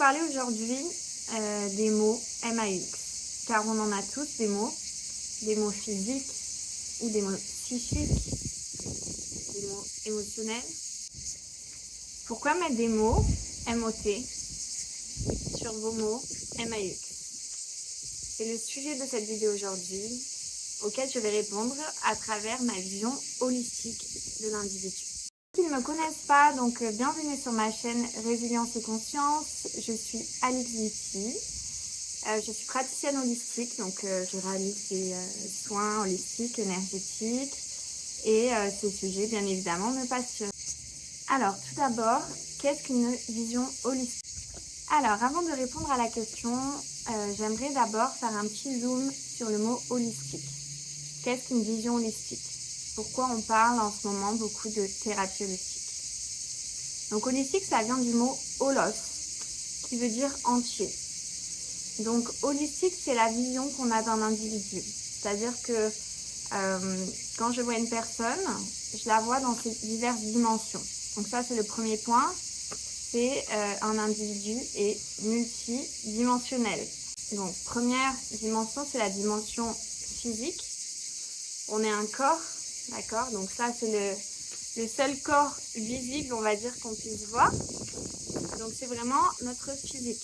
parler aujourd'hui des mots MAUX, car on en a tous des mots physiques ou des mots psychiques, des mots émotionnels. Pourquoi mettre des mots MOT sur vos mots MAUX? C'est le sujet de cette vidéo aujourd'hui, auquel je vais répondre à travers ma vision holistique de l'individu. Pour ceux qui ne me connaissent pas, donc bienvenue sur ma chaîne Résilience et Conscience. Je suis Alix Vitti. Je suis praticienne holistique, donc je réalise des soins holistiques, énergétiques, et ces sujets, bien évidemment, me passionnent. Alors, tout d'abord, qu'est-ce qu'une vision holistique? Alors, avant de répondre à la question, j'aimerais d'abord faire un petit zoom sur le mot holistique. Qu'est-ce qu'une vision holistique? Pourquoi on parle en ce moment beaucoup de thérapie holistique? Donc, holistique, ça vient du mot holos, qui veut dire entier. Donc, holistique, c'est la vision qu'on a d'un individu. C'est-à-dire que quand je vois une personne, je la vois dans ses diverses dimensions. Donc ça, c'est le premier point. C'est un individu est multidimensionnel. Donc, première dimension, c'est la dimension physique. On est un corps, d'accord? Donc ça, c'est le seul corps visible, on va dire, qu'on puisse voir. Donc, c'est vraiment notre physique.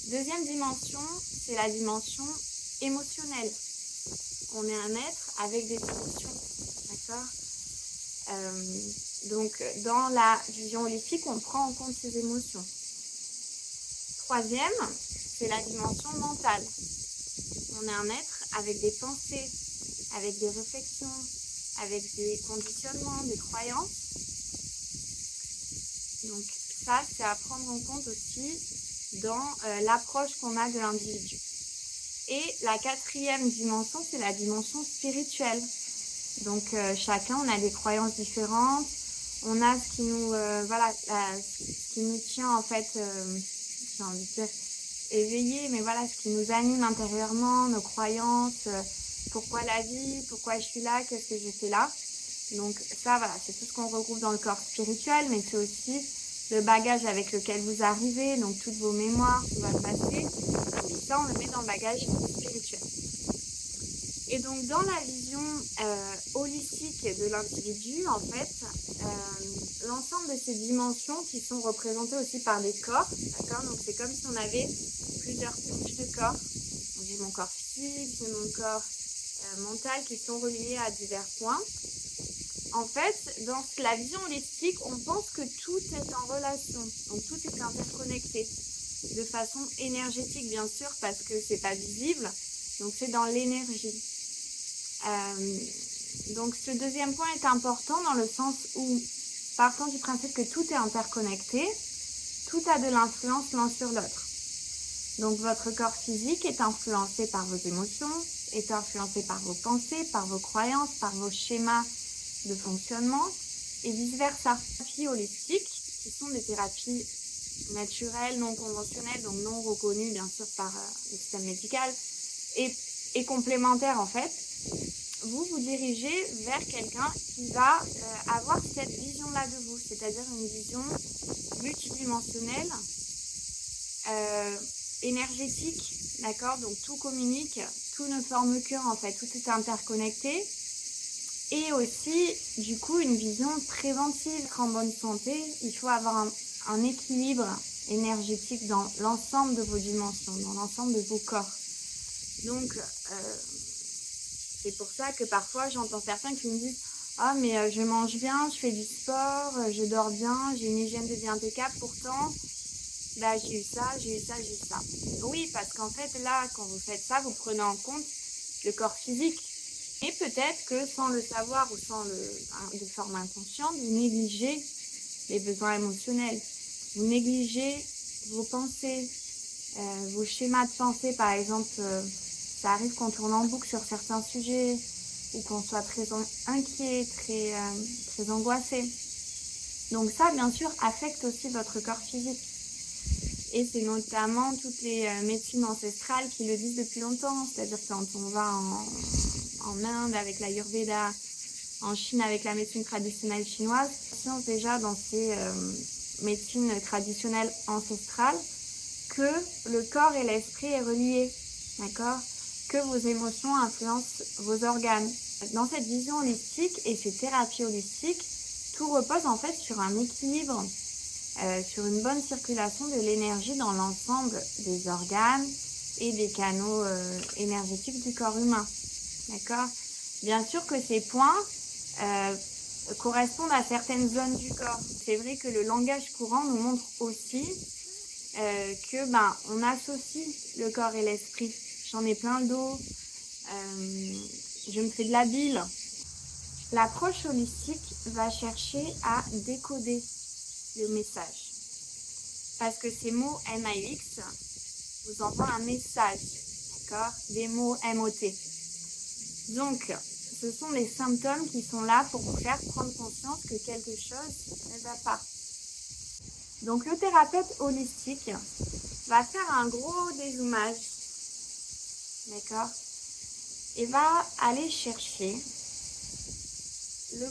Deuxième dimension, c'est la dimension émotionnelle. On est un être avec des émotions, d'accord? Donc, dans la vision holistique, on prend en compte ces émotions. Troisième, c'est la dimension mentale. On est un être avec des pensées, avec des réflexions, avec des conditionnements, des croyances. Donc, ça, c'est à prendre en compte aussi dans l'approche qu'on a de l'individu. Et la quatrième dimension, c'est la dimension spirituelle. Donc, chacun, on a des croyances différentes. On a ce qui nous, ce qui nous tient, en fait, j'ai envie de dire, éveillés, mais voilà, ce qui nous anime intérieurement, nos croyances, pourquoi la vie, pourquoi je suis là, qu'est-ce que je fais là. Donc, ça, voilà, c'est tout ce qu'on regroupe dans le corps spirituel, mais c'est aussi le bagage avec lequel vous arrivez, donc toutes vos mémoires, tout votre passé. Tout ça, on le met dans le bagage spirituel. Et donc, dans la vision holistique de l'individu, en fait, l'ensemble de ces dimensions qui sont représentées aussi par des corps, d'accord? Donc, c'est comme si on avait plusieurs couches de corps. Donc, j'ai mon corps physique, j'ai mon corps mental qui sont reliés à divers points. En fait, dans la vision holistique, on pense que tout est en relation, donc tout est interconnecté, de façon énergétique, bien sûr, parce que c'est pas visible, donc c'est dans l'énergie. Donc ce deuxième point est important dans le sens où, partant du principe que tout est interconnecté, tout a de l'influence l'un sur l'autre. Donc votre corps physique est influencé par vos émotions, est influencé par vos pensées, par vos croyances, par vos schémas de fonctionnement et vice-versa. Les thérapies holistiques, qui sont des thérapies naturelles, non conventionnelles, donc non reconnues bien sûr par le système médical, et complémentaires en fait, vous dirigez vers quelqu'un qui va avoir cette vision-là de vous, c'est-à-dire une vision multidimensionnelle, énergétique, d'accord? Donc tout communique, tout ne forme qu'un en fait, tout est interconnecté. Et aussi, du coup, une vision préventive. Pour être en bonne santé, il faut avoir un équilibre énergétique dans l'ensemble de vos dimensions, dans l'ensemble de vos corps. Donc, c'est pour ça que parfois, j'entends certains qui me disent « Ah, mais je mange bien, je fais du sport, je dors bien, j'ai une hygiène de vie impeccable, pourtant, bah, j'ai eu ça, j'ai eu ça, j'ai eu ça. » Oui, parce qu'en fait, là, quand vous faites ça, vous prenez en compte le corps physique. Et peut-être que sans le savoir ou de forme inconsciente, vous négligez les besoins émotionnels. Vous négligez vos pensées, vos schémas de pensée. Par exemple, ça arrive qu'on tourne en boucle sur certains sujets ou qu'on soit très inquiet, très angoissé. Donc ça, bien sûr, affecte aussi votre corps physique. Et c'est notamment toutes les médecines ancestrales qui le disent depuis longtemps. C'est-à-dire quand on va en Inde avec l'Ayurveda, en Chine avec la médecine traditionnelle chinoise, la science déjà dans ses médecine traditionnelle ancestrale que le corps et l'esprit est relié, d'accord? Que vos émotions influencent vos organes. Dans cette vision holistique et ces thérapies holistiques, tout repose en fait sur un équilibre, sur une bonne circulation de l'énergie dans l'ensemble des organes et des canaux énergétiques du corps humain, d'accord? Bien sûr que ces points correspondent à certaines zones du corps. C'est vrai que le langage courant nous montre aussi on associe le corps et l'esprit. J'en ai plein le dos, je me fais de la bile. L'approche holistique va chercher à décoder le message. Parce que ces mots MAUX vous envoient un message, d'accord? Des mots MOT. Donc, ce sont les symptômes qui sont là pour vous faire prendre conscience que quelque chose ne va pas. Donc, le thérapeute holistique va faire un gros dézoomage, d'accord? Et va aller chercher le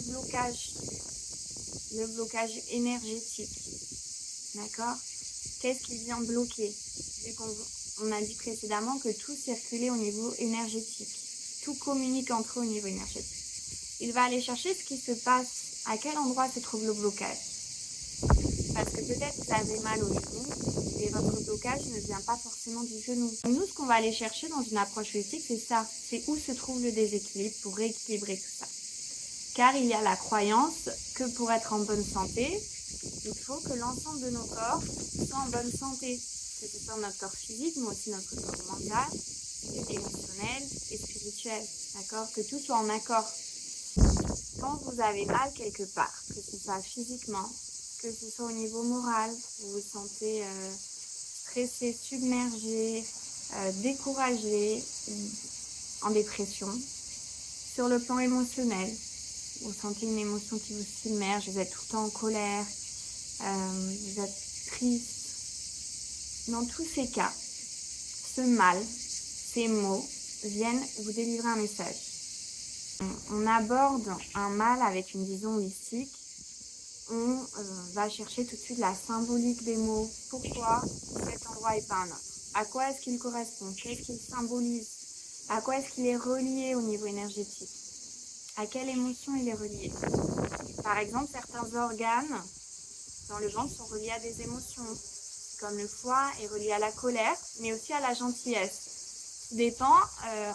blocage énergétique, d'accord? Qu'est-ce qui vient bloquer? Vu qu'on a dit précédemment que tout circulait au niveau énergétique, tout communique entre eux au niveau énergétique. Il va aller chercher ce qui se passe, à quel endroit se trouve le blocage. Parce que peut-être vous avez mal au genou et votre blocage ne vient pas forcément du genou. Nous, ce qu'on va aller chercher dans une approche holistique, c'est ça. C'est où se trouve le déséquilibre pour rééquilibrer tout ça. Car il y a la croyance que pour être en bonne santé, il faut que l'ensemble de nos corps soient en bonne santé. Que ce soit notre corps physique, mais aussi notre corps mental, émotionnel et spirituel. D'accord? Que tout soit en accord. Quand vous avez mal quelque part, que ce soit physiquement, que ce soit au niveau moral, vous vous sentez stressé, submergé, découragé, en dépression. Sur le plan émotionnel, vous sentez une émotion qui vous submerge, vous êtes tout le temps en colère, vous êtes triste. Dans tous ces cas, ce mal, ces mots viennent vous délivrer un message. On aborde un mal avec une vision holistique. On va chercher tout de suite la symbolique des mots. Pourquoi cet endroit et pas un autre? À quoi est-ce qu'il correspond? Qu'est-ce qu'il symbolise? À quoi est-ce qu'il est relié au niveau énergétique? À quelle émotion il est relié? Par exemple, certains organes dans le ventre sont reliés à des émotions, comme le foie est relié à la colère, mais aussi à la gentillesse. Tout dépend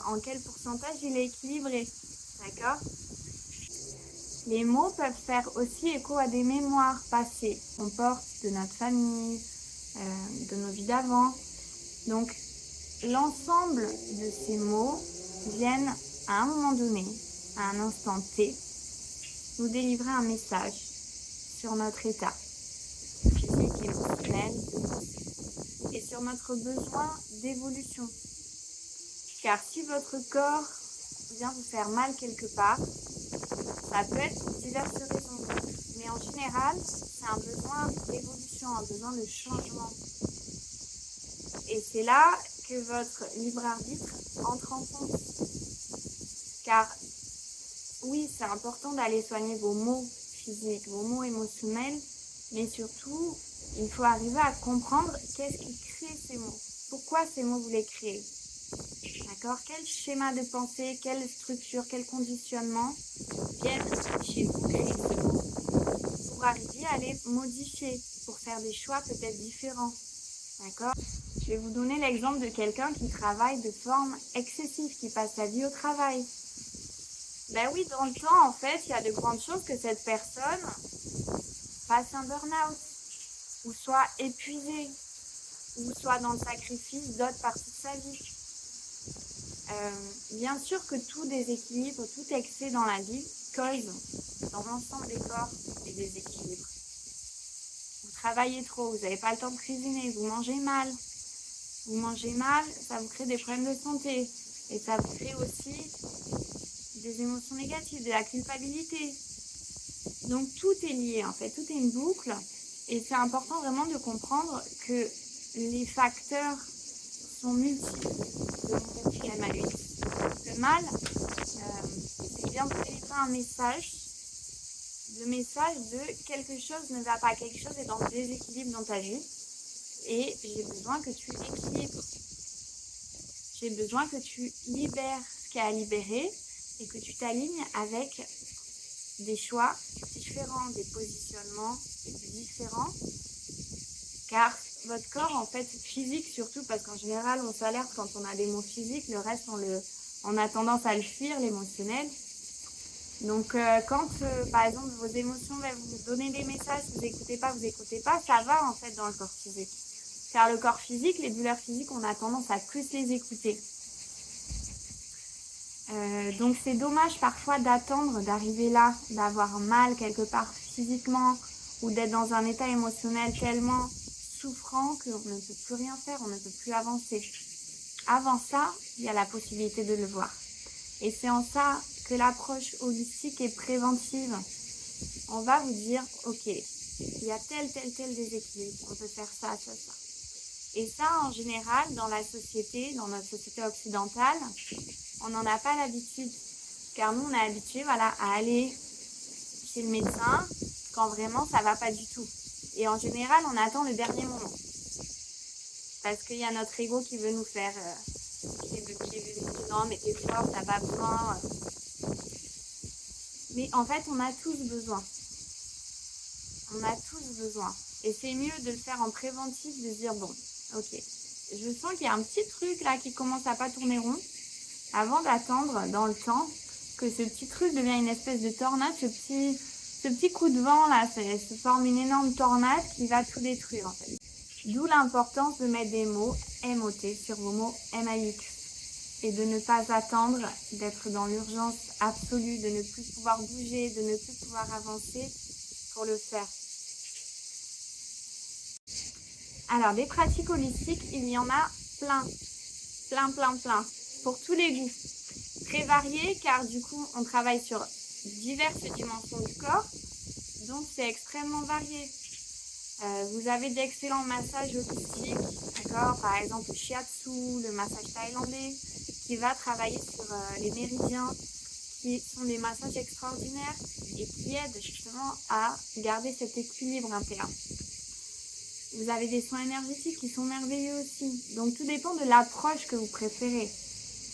en quel pourcentage il est équilibré. D'accord? Les mots peuvent faire aussi écho à des mémoires passées qu'on porte de notre famille, de nos vies d'avant. Donc, l'ensemble de ces mots viennent à un moment donné, à un instant T, nous délivrer un message sur notre état physique, émotionnel et sur notre besoin d'évolution. Car si votre corps vient vous faire mal quelque part, ça peut être pour diverses raisons. Mais en général, c'est un besoin d'évolution, un besoin de changement. Et c'est là que votre libre arbitre entre en compte. Car oui, c'est important d'aller soigner vos maux physiques, vos maux émotionnels, mais surtout, il faut arriver à comprendre qu'est-ce qui crée ces mots. Pourquoi ces mots vous les créez? D'accord? Quel schéma de pensée, quelle structure, quel conditionnement viennent chez vous créer ces mots pour arriver à les modifier, pour faire des choix peut-être différents. D'accord? Je vais vous donner l'exemple de quelqu'un qui travaille de forme excessive, qui passe sa vie au travail. Ben oui, dans le temps, en fait, il y a de grandes chances que cette personne fasse un burn-out, ou soit épuisée, ou soit dans le sacrifice d'autres parties de sa vie. Bien sûr que tout déséquilibre, tout excès dans la vie cause dans l'ensemble des corps des déséquilibres. Vous travaillez trop, vous n'avez pas le temps de cuisiner, vous mangez mal. Vous mangez mal, ça vous crée des problèmes de santé. Et ça vous crée aussi des émotions négatives, de la culpabilité. Donc tout est lié en fait, tout est une boucle. Et c'est important vraiment de comprendre que les facteurs sont multiples de MAUX. Le mal, c'est bien de délivrer un message le message de quelque chose ne va pas, quelque chose est dans le déséquilibre dans ta vie et j'ai besoin que tu équilibres. J'ai besoin que tu libères ce qu'il y a à libérer et que tu t'alignes avec des choix différents, des positionnements différents. Car votre corps, en fait, physique surtout, parce qu'en général, on s'alerte quand on a des mots physiques, le reste, on a tendance à le fuir, l'émotionnel. Donc, quand, par exemple, vos émotions vont vous donner des messages, vous écoutez pas, ça va, en fait, dans le corps physique. Car le corps physique, les douleurs physiques, on a tendance à plus les écouter. Donc, c'est dommage parfois d'attendre, d'arriver là, d'avoir mal quelque part physiquement ou d'être dans un état émotionnel tellement souffrant qu'on ne peut plus rien faire, on ne peut plus avancer. Avant ça, il y a la possibilité de le voir. Et c'est en ça que l'approche holistique est préventive. On va vous dire, ok, il y a tel déséquilibre, on peut faire ça. Et ça, en général, dans la société, dans notre société occidentale, on n'en a pas l'habitude. Car nous, on est habitués à aller chez le médecin quand vraiment ça ne va pas du tout. Et en général, on attend le dernier moment. Parce qu'il y a notre ego qui veut nous faire... qui veut nous dire non, mais t'es fort, t'as pas besoin. Mais en fait, on a tous besoin. On a tous besoin. Et c'est mieux de le faire en préventif, de se dire, bon, ok, je sens qu'il y a un petit truc là qui commence à pas tourner rond, avant d'attendre dans le temps que ce petit truc devienne une espèce de tornade, ce petit coup de vent là, se forme une énorme tornade qui va tout détruire en fait. D'où l'importance de mettre des mots MOT sur vos mots MAX et de ne pas attendre d'être dans l'urgence absolue, de ne plus pouvoir bouger, de ne plus pouvoir avancer pour le faire. Alors, des pratiques holistiques, il y en a plein, pour tous les goûts. Très variés, car du coup, on travaille sur diverses dimensions du corps, donc c'est extrêmement varié. Vous avez d'excellents massages holistiques, d'accord, par exemple le shiatsu, le massage thaïlandais, qui va travailler sur les méridiens, qui sont des massages extraordinaires et qui aident justement à garder cet équilibre interne. Vous avez des soins énergétiques qui sont merveilleux aussi. Donc tout dépend de l'approche que vous préférez.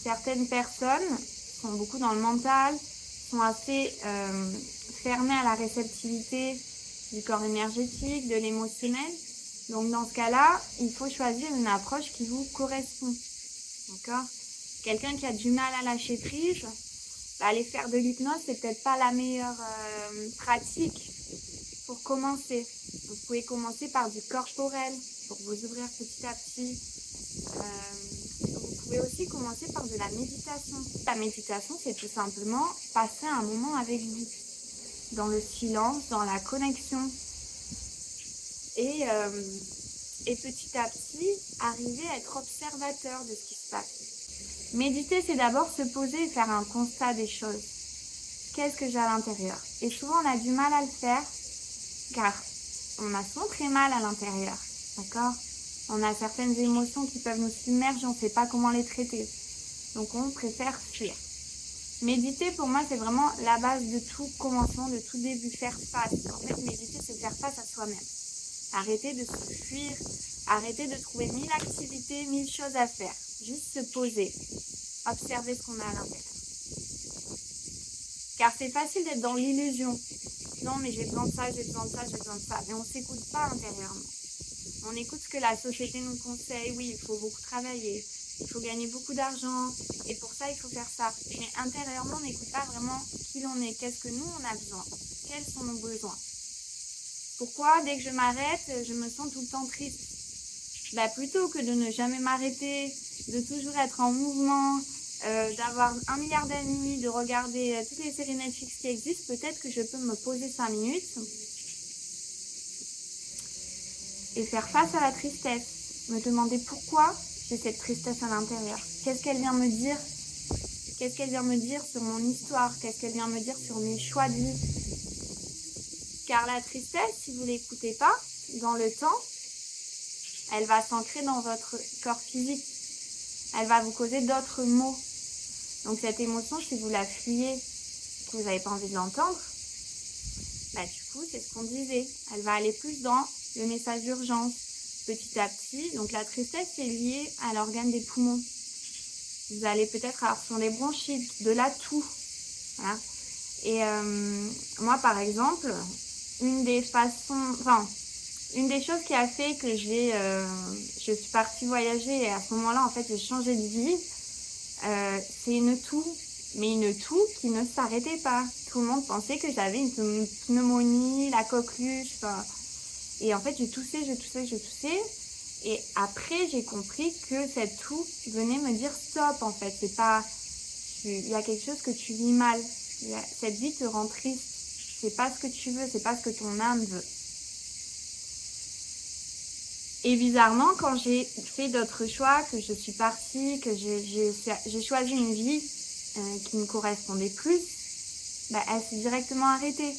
Certaines personnes sont beaucoup dans le mental, sont assez fermées à la réceptivité du corps énergétique, de l'émotionnel. Donc dans ce cas-là, il faut choisir une approche qui vous correspond. D'accord ? Quelqu'un qui a du mal à lâcher prise, aller faire de l'hypnose, c'est peut-être pas la meilleure pratique pour commencer. Vous pouvez commencer par du corporel pour vous ouvrir petit à petit. Vous pouvez aussi commencer par de la méditation. La méditation, c'est tout simplement passer un moment avec vous, dans le silence, dans la connexion. Et petit à petit, arriver à être observateur de ce qui se passe. Méditer, c'est d'abord se poser et faire un constat des choses. Qu'est-ce que j'ai à l'intérieur? Et souvent, on a du mal à le faire, car on a souvent très mal à l'intérieur, d'accord? On a certaines émotions qui peuvent nous submerger, on ne sait pas comment les traiter. Donc, on préfère fuir. Méditer, pour moi, c'est vraiment la base de tout commencement, de tout début, faire face. En fait, méditer, c'est faire face à soi-même. Arrêter de se fuir, arrêter de trouver 1000 activités, 1000 choses à faire. Juste se poser, observer ce qu'on a à l'intérieur. Car c'est facile d'être dans l'illusion. Non, mais j'ai besoin de ça, j'ai besoin de ça, j'ai besoin de ça. Mais on ne s'écoute pas intérieurement. On écoute ce que la société nous conseille. Oui, il faut beaucoup travailler, il faut gagner beaucoup d'argent. Et pour ça, il faut faire ça. Mais intérieurement, on n'écoute pas vraiment qui l'on est. Qu'est-ce que nous, on a besoin? Quels sont nos besoins? Pourquoi, dès que je m'arrête, je me sens tout le temps triste? Plutôt que de ne jamais m'arrêter, de toujours être en mouvement, d'avoir 1 milliard d'amis, de regarder toutes les séries Netflix qui existent, peut-être que je peux me poser 5 minutes et faire face à la tristesse. Me demander pourquoi j'ai cette tristesse à l'intérieur. Qu'est-ce qu'elle vient me dire? Qu'est-ce qu'elle vient me dire sur mon histoire? Qu'est-ce qu'elle vient me dire sur mes choix de vie? Car la tristesse, si vous ne l'écoutez pas, dans le temps, elle va s'ancrer dans votre corps physique. Elle va vous causer d'autres maux. Donc cette émotion, si vous la fuyez, que vous n'avez pas envie de l'entendre, Du coup, c'est ce qu'on disait. Elle va aller plus dans le message d'urgence petit à petit. Donc la tristesse est liée à l'organe des poumons. Vous allez peut-être avoir sur les bronchites, de la toux. Voilà. Et moi, par exemple, une des choses qui a fait que je suis partie voyager et à ce moment-là, en fait, j'ai changé de vie, c'est une toux. Mais une toux qui ne s'arrêtait pas. Tout le monde pensait que j'avais une pneumonie, la coqueluche. Et en fait, je toussais. Et après, j'ai compris que cette toux venait me dire stop, en fait. C'est pas... Il y a quelque chose que tu vis mal. Cette vie te rend triste. C'est pas ce que tu veux, c'est pas ce que ton âme veut. Et bizarrement, quand j'ai fait d'autres choix, que je suis partie, que j'ai choisi une vie qui me correspondait plus, elle s'est directement arrêtée.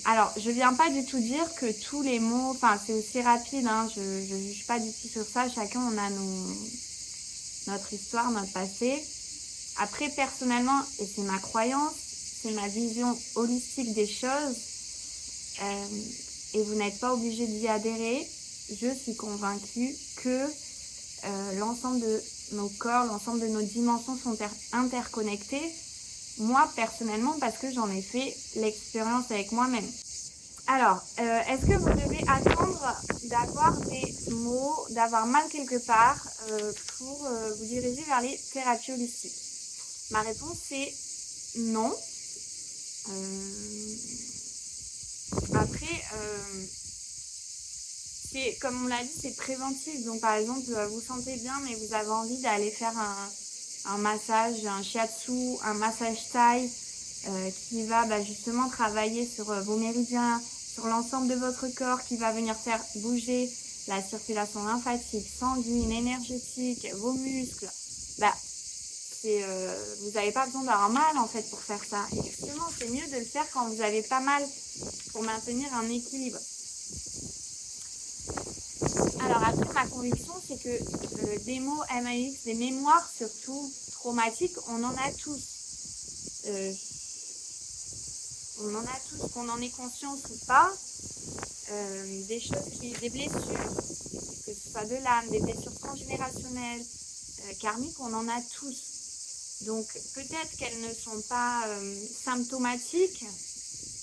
Alors, je viens pas du tout dire que tous les mots, c'est aussi rapide, hein, je juge pas du tout sur ça, chacun on a notre histoire, notre passé. Après, personnellement, et c'est ma croyance, c'est ma vision holistique des choses, et vous n'êtes pas obligé d'y adhérer, je suis convaincue que l'ensemble de nos corps, l'ensemble de nos dimensions sont interconnectées. Moi, personnellement, parce que j'en ai fait l'expérience avec moi-même. Alors, est-ce que vous devez attendre d'avoir des maux, d'avoir mal quelque part pour vous diriger vers les thérapies holistiques? Ma réponse est non. Après, comme on l'a dit, c'est préventif. Donc, par exemple, vous sentez bien, mais vous avez envie d'aller faire un massage, un shiatsu, un massage thaï qui va justement travailler sur vos méridiens, sur l'ensemble de votre corps, qui va venir faire bouger la circulation lymphatique, sanguine, énergétique, vos muscles. Vous n'avez pas besoin d'avoir mal en fait pour faire ça. Et justement, c'est mieux de le faire quand vous avez pas mal pour maintenir un équilibre. Alors après, ma conviction, c'est que des mots MAX, des mémoires surtout traumatiques, on en a tous. On en a tous, qu'on en ait conscience ou pas. Des blessures, que ce soit de l'âme, des blessures transgénérationnelles, karmiques, on en a tous. Donc peut-être qu'elles ne sont pas symptomatiques,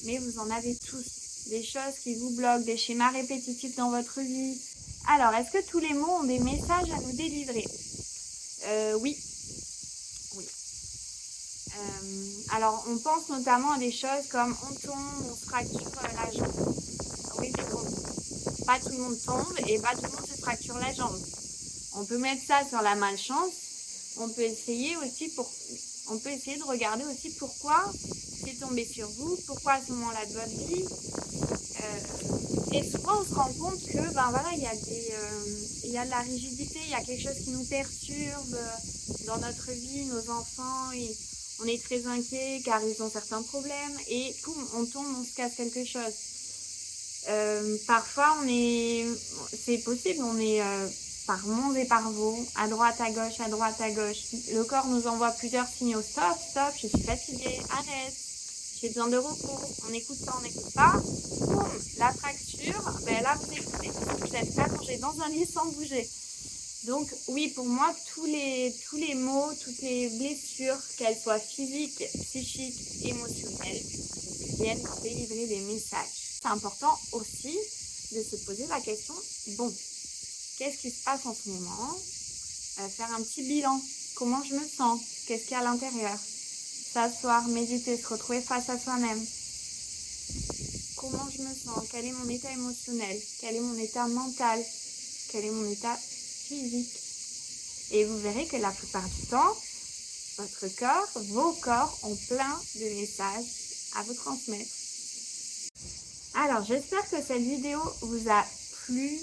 mais vous en avez tous. Des choses qui vous bloquent, des schémas répétitifs dans votre vie. Alors, est-ce que tous les mots ont des messages à nous délivrer? Oui. Alors, on pense notamment à des choses comme on tombe, on se fracture la jambe. Oui, mais bon, pas tout le monde tombe et pas tout le monde se fracture la jambe. On peut mettre ça sur la malchance. On peut essayer de regarder aussi pourquoi c'est tombé sur vous, pourquoi à ce moment-là de votre vie. Et souvent, on se rend compte que, il y a de la rigidité, il y a quelque chose qui nous perturbe dans notre vie, nos enfants, on est très inquiets car ils ont certains problèmes et poum, on tombe, on se casse quelque chose. Parfois, c'est possible, on est par monts et par vaux, à droite, à gauche. Le corps nous envoie plusieurs signaux. Stop, je suis fatiguée, arrête, j'ai besoin de repos. On n'écoute pas. Boum, la fracture, là vous écoutez. Vous êtes allongé dans un lit sans bouger. Donc oui, pour moi, tous les maux, toutes les blessures, qu'elles soient physiques, psychiques, émotionnelles, viennent délivrer des messages. C'est important aussi de se poser la question, qu'est-ce qui se passe en ce moment? Faire un petit bilan. Comment je me sens? Qu'est-ce qu'il y a à l'intérieur? S'asseoir, méditer, se retrouver face à soi-même. Comment je me sens? Quel est mon état émotionnel? Quel est mon état mental? Quel est mon état physique? Et vous verrez que la plupart du temps, vos corps ont plein de messages à vous transmettre. Alors, j'espère que cette vidéo vous a plu.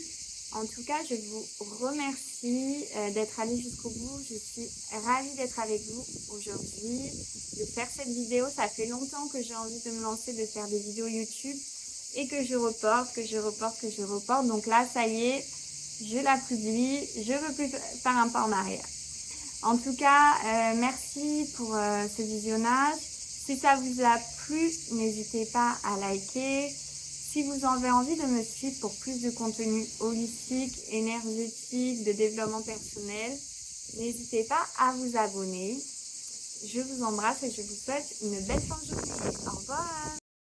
En tout cas, je vous remercie d'être allé jusqu'au bout. Je suis ravie d'être avec vous aujourd'hui, de faire cette vidéo. Ça fait longtemps que j'ai envie de me lancer, de faire des vidéos YouTube et que je reporte. Donc là, ça y est, je la publie. Je ne veux plus faire un pas en arrière. En tout cas, merci pour ce visionnage. Si ça vous a plu, n'hésitez pas à liker. Si vous avez envie de me suivre pour plus de contenu holistique, énergétique, de développement personnel, n'hésitez pas à vous abonner. Je vous embrasse et je vous souhaite une belle fin de journée. Au revoir.